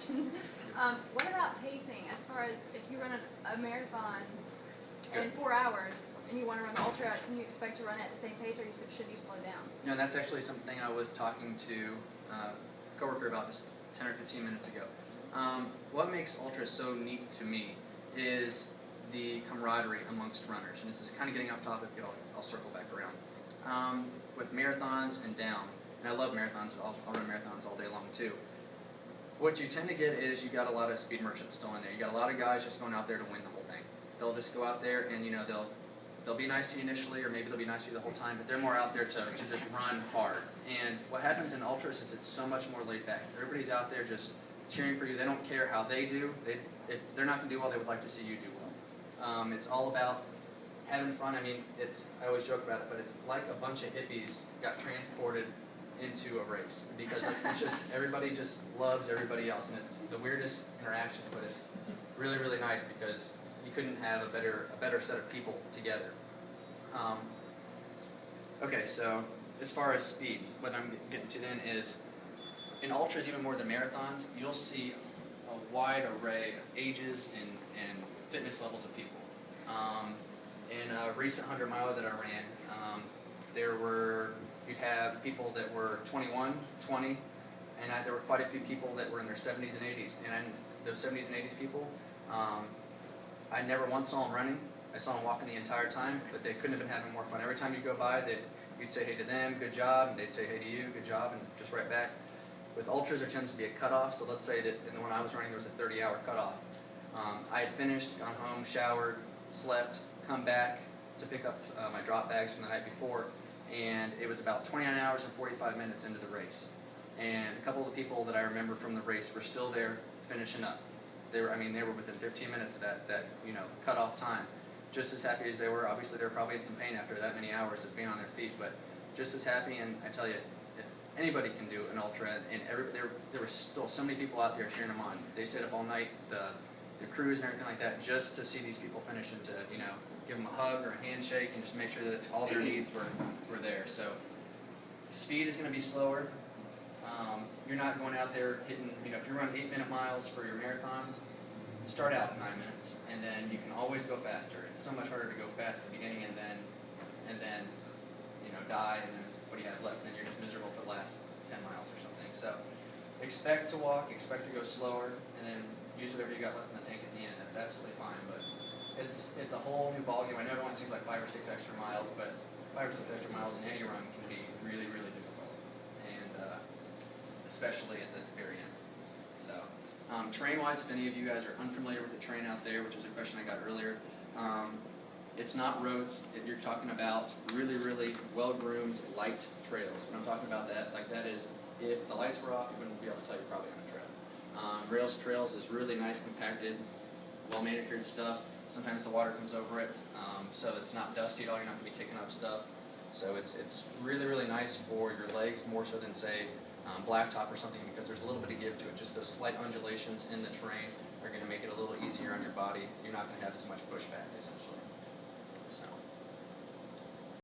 questions. What about pacing? As far as if you run a marathon in 4 hours and you want to run the ultra, can you expect to run it at the same pace, or should you slow down? No, that's actually something I was talking to a coworker about just 10 or 15 minutes ago. What makes ultra so neat to me is the camaraderie amongst runners, and this is kind of getting off topic, but I'll circle back around. With marathons and down, and I love marathons, I'll run marathons all day long too. What you tend to get is you got a lot of speed merchants still in there. You got a lot of guys just going out there to win the whole thing. They'll just go out there and they'll be nice to you initially, or maybe they'll be nice to you the whole time, but they're more out there to just run hard. And what happens in ultras is it's so much more laid back. Everybody's out there just cheering for you. They don't care how they do. If they're not going to do well, they would like to see you do well. It's all about having fun. I mean, I always joke about it, but it's like a bunch of hippies got transported into a race, because it's just everybody just loves everybody else, and it's the weirdest interaction, but it's really, really nice because you couldn't have a better set of people together. Okay, so as far as speed, what I'm getting to then is in ultras, even more than marathons, you'll see a wide array of ages and fitness levels of people. In a recent 100-miler that I ran, you'd have people that were 21, 20, and there were quite a few people that were in their 70s and 80s. And those 70s and 80s people, I never once saw them running. I saw them walking the entire time, but they couldn't have been having more fun. Every time you'd go by, you'd say hey to them, good job, and they'd say hey to you, good job, and just right back. With ultras, there tends to be a cutoff, so let's say that in the one I was running, there was a 30-hour cutoff. I had finished, gone home, showered, slept, come back to pick up my drop bags from the night before, and it was about 29 hours and 45 minutes into the race. And a couple of the people that I remember from the race were still there finishing up. They were within 15 minutes of that cutoff time. Just as happy as they were. Obviously, they were probably in some pain after that many hours of being on their feet, but just as happy. And I tell you, if anybody can do an ultra, and there were still so many people out there cheering them on. They stayed up all night, the crews and everything like that, just to see these people finish and to give them a hug or a handshake and just make sure that all their needs were there. So the speed is going to be slower. You're not going out there hitting, if you run 8-minute miles for your marathon, start out in 9 minutes, and then you can always go faster. It's so much harder to go fast at the beginning and then die, and then what do you have left? Then you're just miserable for the last 10 miles or something. So expect to walk, expect to go slower, and then use whatever you got left in the tank at the end. That's absolutely fine, but it's a whole new ballgame. I know everyone seems like 5 or 6 extra miles, but 5 or 6 extra miles in any run can be really, really difficult, and especially at the very end. So terrain-wise, if any of you guys are unfamiliar with the terrain out there, which was a question I got earlier, it's not roads. You're talking about really, really well-groomed, light trails. When I'm talking about that, that is, if the lights were off, you wouldn't be able to tell you're probably on a trail. Trails is really nice, compacted, well-manicured stuff. Sometimes the water comes over it, so it's not dusty at all. You're not going to be kicking up stuff. So it's really, really nice for your legs, more so than, say, blacktop or something, because there's a little bit of give to it. Just those slight undulations in the terrain are going to make it a little easier on your body. You're not going to have as much pushback, essentially.